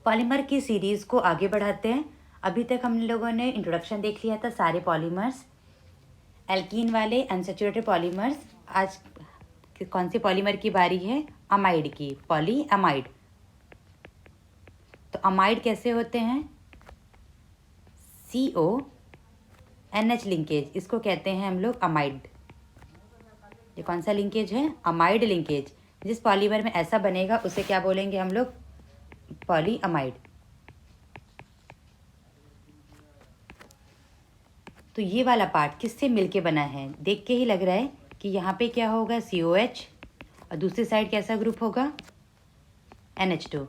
Polymer की series को आगे बढ़ाते हैं। अभी तक हम लोगों ने इंट्रोडक्शन देख लिया था सारे पॉलीमर्स, एल्कीन वाले अनसैचुरेटेड पॉलीमर्स। आज कौन से पॉलीमर की बारी है? अमाइड की, पॉलीअमाइड। तो अमाइड कैसे होते हैं? CONH लिंकेज, इसको कहते हैं हम लोग अमाइड। ये कौन सा लिंकेज है? Amide linkage. जिस पॉलीमर में ऐसा बनेगा उसे क्या बोलेंगे हम लोग? पॉलीअमाइड। तो ये वाला पार्ट किससे मिलके बना है? देख के ही लग रहा है कि यहाँ पे क्या होगा? COH, और दूसरी साइड कैसा ग्रुप होगा? NH2।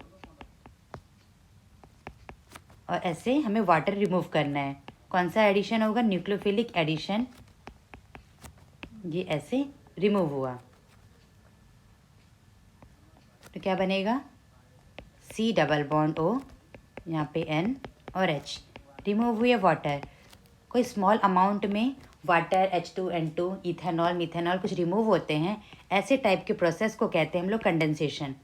और ऐसे हमें वाटर रिमूव करना है। कौन सा एडिशन होगा? Nucleophilic addition. ये ऐसे रिमूव हुआ तो क्या बनेगा? C डबल बॉन्ड O, यहाँ पे N और H। रिमूव हुए वाटर, कोई स्मॉल अमाउंट में वाटर, H2N2, इथेनॉल, मिथेनॉल कुछ रिमूव होते हैं। ऐसे टाइप के प्रोसेस को कहते हैं हम लोग कंडेंसेशन।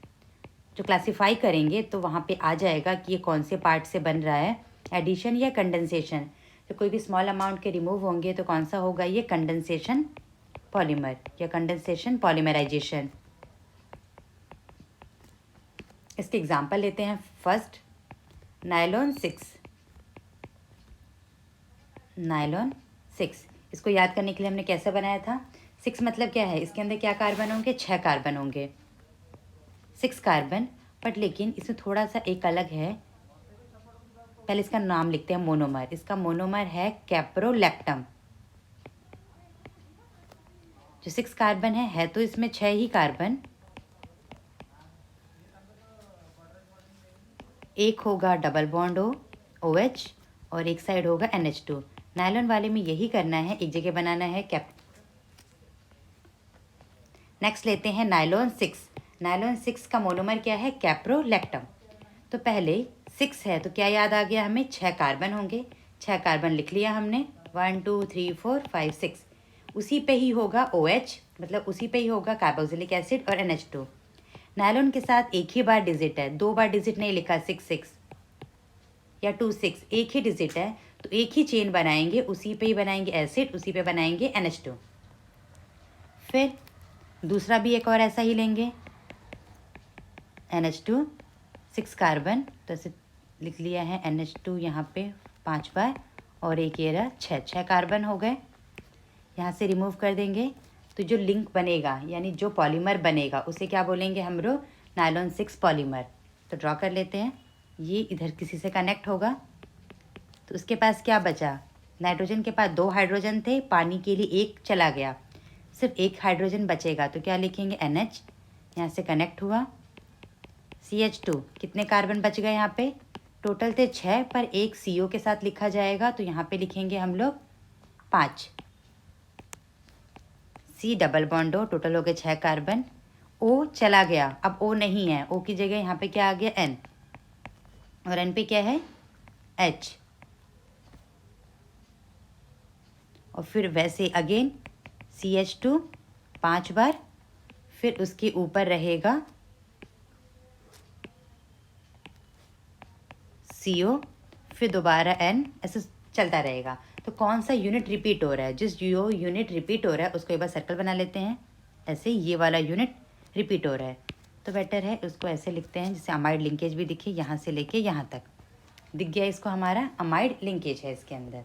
जो क्लासिफाई करेंगे तो वहाँ पे आ जाएगा कि ये कौन से पार्ट से बन रहा है, एडिशन या कंडेंसेशन। तो कोई भी स्मॉल अमाउंट के रिमूव होंगे तो कौन सा होगा? ये कंडेंसेशन पॉलीमर या कंडेंसेशन पॉलीमराइजेशन। इसके एग्जांपल लेते हैं। First, nylon 6। इसको याद करने के लिए हमने कैसे बनाया था? 6 मतलब क्या है? इसके अंदर क्या कार्बन होंगे? 6 कार्बन होंगे, 6 कार्बन। बट लेकिन इसमें थोड़ा सा एक अलग है। पहले इसका नाम लिखते हैं मोनोमर। इसका मोनोमर है कैप्रोलैक्टम। जो 6 कार्बन है तो इसमें 6 ही कार्बन। एक होगा डबल बॉन्ड OH और एक साइड होगा NH2। नायलॉन वाले में यही करना है, एक जगह बनाना है कैप। नेक्स्ट लेते हैं नायलॉन 6। नायलॉन 6 का मोनोमर क्या है? कैप्रोलैक्टम। तो पहले 6 है तो क्या याद आ गया हमें? 6 कार्बन होंगे। 6 कार्बन लिख लिया हमने, 1 2 3 4 5 6। उसी पे ही होगा OH, मतलब उसी पे ही होगा कार्बोक्सिलिक एसिड और NH2। नायलॉन के साथ एक ही बार डिजिट है, 2 बार डिजिट नहीं लिखा, 6 6 या 2 6, एक ही डिजिट है। तो एक ही चेन बनाएंगे, उसी पे ही बनाएंगे एसिड, उसी पे बनाएंगे NH2। फिर दूसरा भी एक और ऐसा ही लेंगे, NH2, 6 कार्बन। तो ऐसे लिख लिया है NH2 यहाँ पे 5 बार, और एक ये रहा 6 कार्बन हो गए। यहाँ से रिमूव कर देंगे तो जो लिंक बनेगा यानी जो पॉलीमर बनेगा उसे क्या बोलेंगे हम लोग? Nylon 6 polymer. तो ड्रॉ कर लेते हैं। ये इधर किसी से कनेक्ट होगा तो उसके पास क्या बचा? नाइट्रोजन के पास 2 हाइड्रोजन थे, पानी के लिए एक चला गया, सिर्फ एक हाइड्रोजन बचेगा। तो क्या लिखेंगे? NH। यहाँ से कनेक्ट हुआ, CH2। कितने कार्बन बच गए यहाँ पे? टोटल थे 6, पर एक CO के साथ लिखा जाएगा तो यहाँ पे लिखेंगे हम लोग 5। C double bond O, total हो गए 6 कार्बन। O चला गया, अब O नहीं है, O की जगह यहाँ पे क्या आ गया? N, और N पे क्या है? H। और फिर वैसे अगेन CH2 5 बार, फिर उसके ऊपर रहेगा CO, फिर दोबारा N, ऐसे चलता रहेगा। तो कौन सा यूनिट रिपीट हो रहा है? जिस जो यूनिट रिपीट हो रहा है उसको एक बार सर्कल बना लेते हैं। ऐसे ये वाला यूनिट रिपीट हो रहा है तो बेटर है उसको ऐसे लिखते हैं जिससे अमाइड लिंकेज भी दिखे, यहाँ से लेके यहाँ तक दिख गया। इसको हमारा अमाइड लिंकेज है इसके अंदर।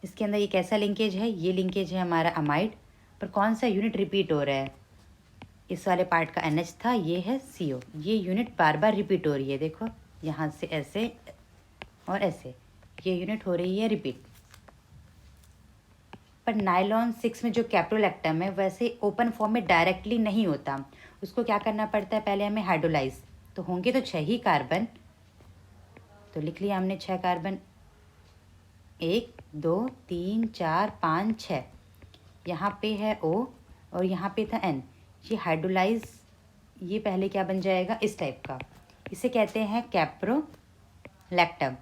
इसके अंदर ये कैसा लिंकेज है? ये लिंकेज है हमारा अमाइड, पर कौन सा यूनिट रिपीट हो रहा है? इस वाले पार्ट का NH था, ये है CO। ये यूनिट बार बार रिपीट हो रही है, देखो यहाँ से ऐसे और ऐसे, ये यूनिट हो रही है रिपीट। पर नायलॉन 6 में जो कैप्रोलैक्टम है वैसे ओपन फॉर्म में डायरेक्टली नहीं होता, उसको क्या करना पड़ता है? पहले हमें हाइड्रोलाइज। तो होंगे तो 6 ही कार्बन, तो लिख लिया हमने 6 कार्बन, 1 2 3 4 5 6। यहाँ पे है O और यहाँ पे था N। ये हाइड्रोलाइज, ये पहले क्या बन जाएगा? इस टाइप का। इसे कहते हैं कैप्रोलैक्टम।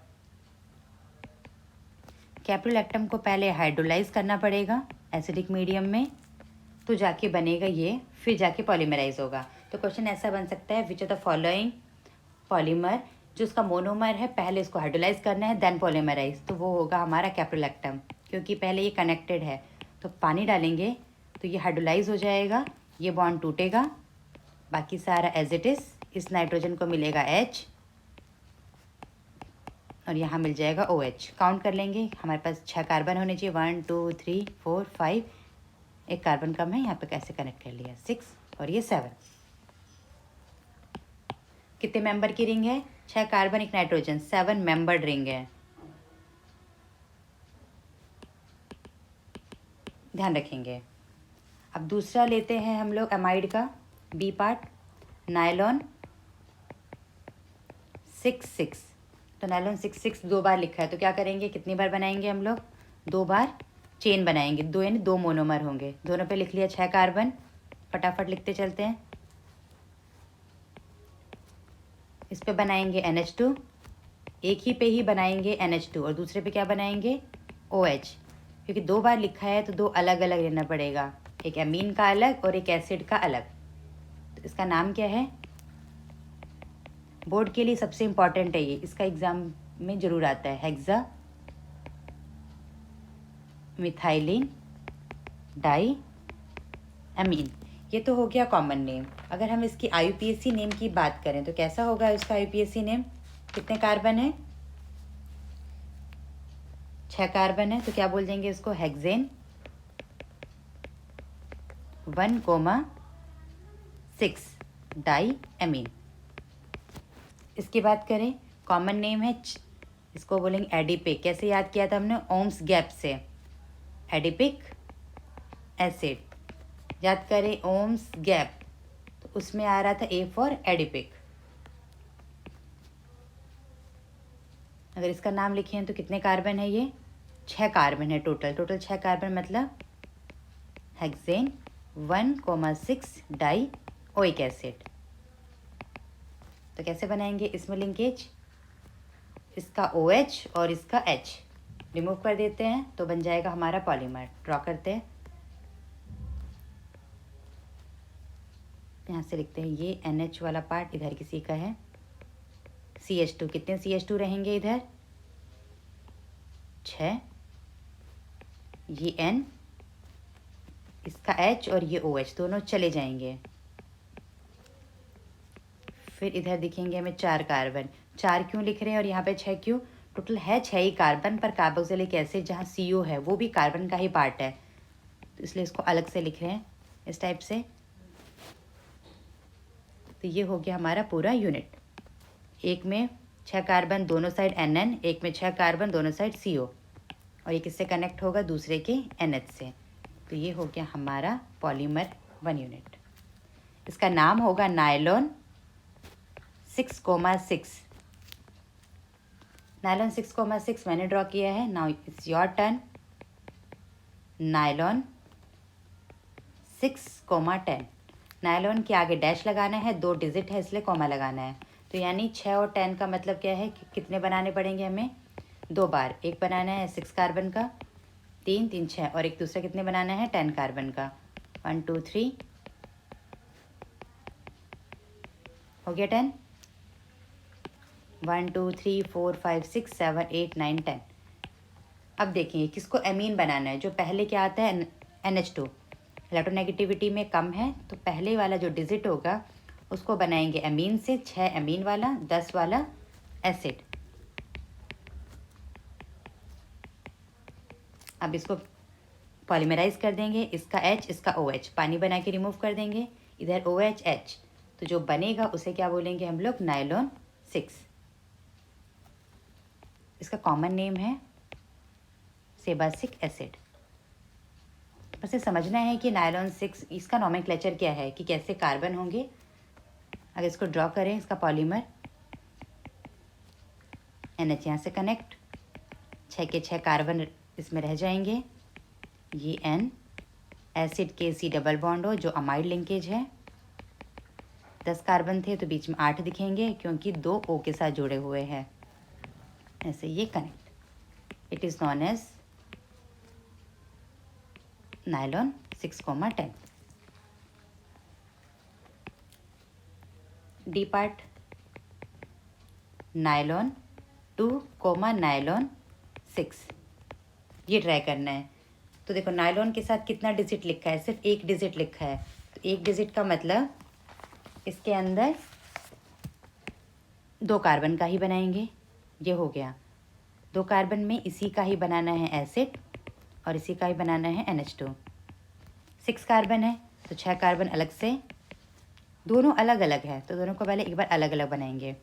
कैप्रोलैक्टम को पहले हाइड्रोलाइज करना पड़ेगा एसिडिक मीडियम में, तो जाके बनेगा ये, फिर जाके पॉलीमराइज होगा। तो क्वेश्चन ऐसा बन सकता है, which of the following polymer, जो उसका मोनोमर है पहले इसको हाइड्रोलाइज करना है देन पॉलीमराइज, तो वो होगा हमारा कैप्रोलैक्टम, क्योंकि पहले ये कनेक्टेड है। तो पानी डालेंगे तो ये हाइड्रोलाइज हो जाएगा, ये बॉन्ड टूटेगा, बाकी सारा एज इट इज़, इस नाइट्रोजन को मिलेगा H और यहाँ मिल जाएगा OH। काउंट कर लेंगे, हमारे पास 6 कार्बन होने चाहिए, 1 2 3 4 5, एक कार्बन कम है, यहाँ पे कैसे कनेक्ट कर लिया, 6 और ये 7। कितने मेंबर की रिंग है? 6 कार्बन 1 नाइट्रोजन, 7 मेंबर्ड रिंग है, ध्यान रखेंगे। अब दूसरा लेते हैं हम लोग एमाइड का बी पार्ट, नायलॉन 6 तो नायलॉन 6 2 बार लिखा है, तो क्या करेंगे, कितनी बार बनाएंगे हम लोग, 2 बार चेन बनाएंगे, 2 यानी 2 मोनोमर होंगे। दोनों पे लिख लिया 6 कार्बन, फटाफट लिखते चलते हैं। इस पे बनाएंगे NH2, एक ही पे ही बनाएंगे NH2 और दूसरे पे क्या बनाएंगे OH, क्योंकि 2 बार लिखा है तो 2 अलग अलग लेना पड़ेगा, एक एमीन का अलग और एक एसिड का अलग। तो इसका नाम क्या है, बोर्ड के लिए सबसे इम्पॉर्टेंट है ये, इसका एग्जाम में ज़रूर आता है, हेक्सा मिथाइलिन डाई एमीन। ये तो हो गया कॉमन नेम। अगर हम इसकी IUPAC नेम की बात करें तो कैसा होगा इसका IUPAC नेम, कितने कार्बन है, 6 कार्बन है, तो क्या बोल देंगे इसको, हेक्सेन 1,6 डाई एमीन। इसकी बात करें, कॉमन नेम है, इसको बोलेंगे एडिपिक। कैसे याद किया था हमने, ओम्स गैप से, एडिपिक एसिड। याद करें ओम्स गैप, तो उसमें आ रहा था A फॉर एडिपिक। अगर इसका नाम लिखे हैं तो कितने कार्बन है, ये 6 कार्बन है टोटल 6 कार्बन, मतलब हेक्सेन 1,6 डाई ओइक एसिड। तो कैसे बनाएंगे इसमें लिंकेज, इसका OH और इसका H रिमूव कर देते हैं तो बन जाएगा हमारा पॉलीमर। ड्रॉ करते हैं, यहाँ से लिखते हैं, ये NH वाला पार्ट इधर किसी का है, CH2, कितने CH2 रहेंगे इधर, 6, ये N, इसका H और ये OH दोनों चले जाएंगे। फिर इधर दिखेंगे हमें 4 कार्बन, 4 क्यों लिख रहे हैं और यहाँ पे 6 क्यों, टोटल है 6 ही कार्बन, पर कार्बोक्सिलिक एसिड जहाँ CO है वो भी कार्बन का ही पार्ट है, तो इसलिए इसको अलग से लिख रहे हैं इस टाइप से। तो ये हो गया हमारा पूरा यूनिट, एक में 6 कार्बन दोनों साइड NN, एक में 6 कार्बन दोनों साइड CO, और ये किससे कनेक्ट होगा, दूसरे के NH से। तो ये हो गया हमारा पॉलीमर 1 यूनिट। इसका नाम होगा नायलॉन 6,6। नायलॉन 6,6 मैंने ड्रॉ किया है, now it's your turn. Nylon 6,10, nylon के आगे डैश लगाना है, 2 डिजिट है इसलिए कॉमा लगाना है। तो यानी 6 और 10 का मतलब क्या है कि कितने बनाने पड़ेंगे हमें, 2 बार, एक बनाना है 6 कार्बन का, 3 3 6, और एक दूसरा कितने बनाना है 10 कार्बन का, 1 2 3, हो गया 10, 1 2 3 4 5 6 7 8 9 10। अब देखिए किसको एमीन बनाना है, जो पहले क्या आता है NH2, इलेक्ट्रोनेगेटिविटी में कम है, तो पहले वाला जो डिजिट होगा उसको बनाएंगे एमीन से, 6 एमीन वाला 10 वाला एसिड। अब इसको पॉलीमराइज कर देंगे, इसका H इसका OH, पानी बना के रिमूव कर देंगे, इधर OH H, तो जो बनेगा उसे क्या बोलेंगे हम लोग, नायलॉन 6। इसका कॉमन नेम है सेबासिक एसिड। बस ये समझना है कि नायलॉन 6 इसका नोमेनक्लेचर क्या है, कि कैसे कार्बन होंगे। अगर इसको ड्रॉ करें, इसका पॉलीमर NH यहाँ से कनेक्ट, 6 के 6 कार्बन इसमें रह जाएंगे, ये N, एसिड के C डबल बॉन्ड हो जो अमाइड लिंकेज है, 10 कार्बन थे तो बीच में 8 दिखेंगे क्योंकि 2 O के साथ जुड़े हुए हैं, ऐसे ये connect. It is known as nylon 6,10। The part nylon 2, nylon 6, ये ट्राई करना है। तो देखो नायलॉन के साथ कितना डिजिट लिखा है, सिर्फ एक डिजिट लिखा है। तो एक डिजिट का मतलब इसके अंदर 2 कार्बन का ही बनाएंगे, ये हो गया। 2 कार्बन में इसी का ही बनाना है एसिड और इसी का ही बनाना है NH2। 6 कार्बन है तो 6 कार्बन अलग से, दोनों अलग अलग है तो दोनों को पहले एक बार अलग अलग बनाएंगे।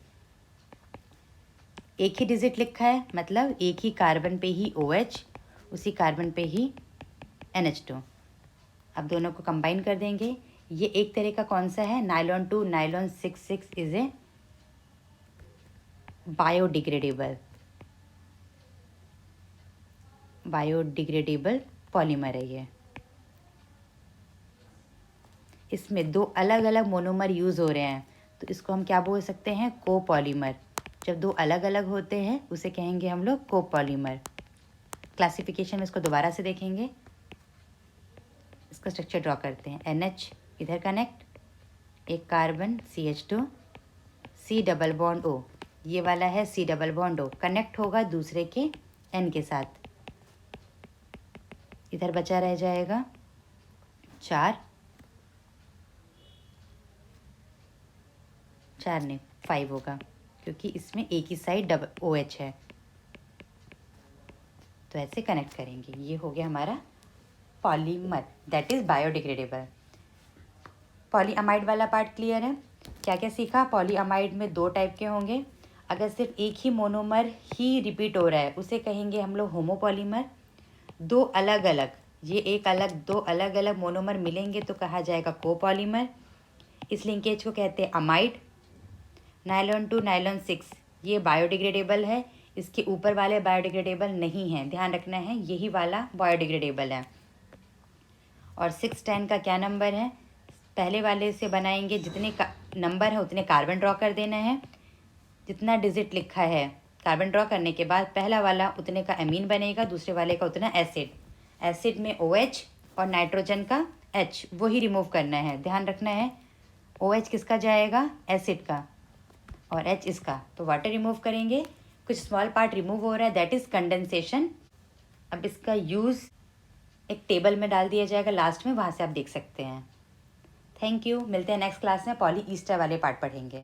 एक ही डिजिट लिखा है मतलब एक ही कार्बन पे ही OH, उसी कार्बन पे ही NH2। अब दोनों को कंबाइन कर देंगे। ये एक तरह का कौन सा है, nylon 2 nylon 6 is a biodegradable polymer है ये। इसमें 2 अलग अलग मोनोमर यूज़ हो रहे हैं तो इसको हम क्या बोल सकते हैं, कोपॉलीमर। जब 2 अलग अलग होते हैं उसे कहेंगे हम लोग कोपॉलीमर। क्लासिफिकेशन में इसको दोबारा से देखेंगे। इसका स्ट्रक्चर ड्रॉ करते हैं। NH इधर कनेक्ट, एक carbon CH2, C double bond O, ये वाला है C double bond O, connect होगा दूसरे के N के साथ। इधर बचा रह जाएगा 4 नहीं 5 होगा क्योंकि इसमें एक ही साइड डबल OH है। तो ऐसे कनेक्ट करेंगे। ये हो गया हमारा polymer, that is biodegradable. Polyamide वाला पार्ट क्लियर है। क्या क्या सीखा, पॉलीअमाइड में 2 टाइप के होंगे। अगर सिर्फ एक ही मोनोमर ही रिपीट हो रहा है उसे कहेंगे हम लोग होमोपॉलीमर। 2 अलग अलग, ये एक अलग 2 अलग अलग मोनोमर मिलेंगे तो कहा जाएगा कोपॉलीमर। इस लिंकेज को कहते हैं अमाइड। नायलॉन 2 नायलॉन 6 ये बायोडिग्रेडेबल है, इसके ऊपर वाले बायोडिग्रेडेबल नहीं है, ध्यान रखना है, यही वाला बायोडिग्रेडेबल है। और 610 का क्या नंबर है, पहले वाले से बनाएंगे, जितने का नंबर है उतने कार्बन ड्रॉ कर देना है। जितना डिजिट लिखा है कार्बन ड्रॉ करने के बाद पहला वाला उतने का एमीन बनेगा, दूसरे वाले का उतना एसिड। एसिड में OH और नाइट्रोजन का H वो ही रिमूव करना है, ध्यान रखना है। OH किसका जाएगा, एसिड का, और H इसका। तो वाटर रिमूव करेंगे, कुछ स्मॉल पार्ट रिमूव हो रहा है, दैट इज़ कंडेंसेशन। अब इसका यूज़ एक टेबल में डाल दिया जाएगा लास्ट में, वहाँ से आप देख सकते हैं। थैंक यू, मिलते हैं नेक्स्ट क्लास में, पॉली ईस्टर वाले पार्ट पढ़ेंगे।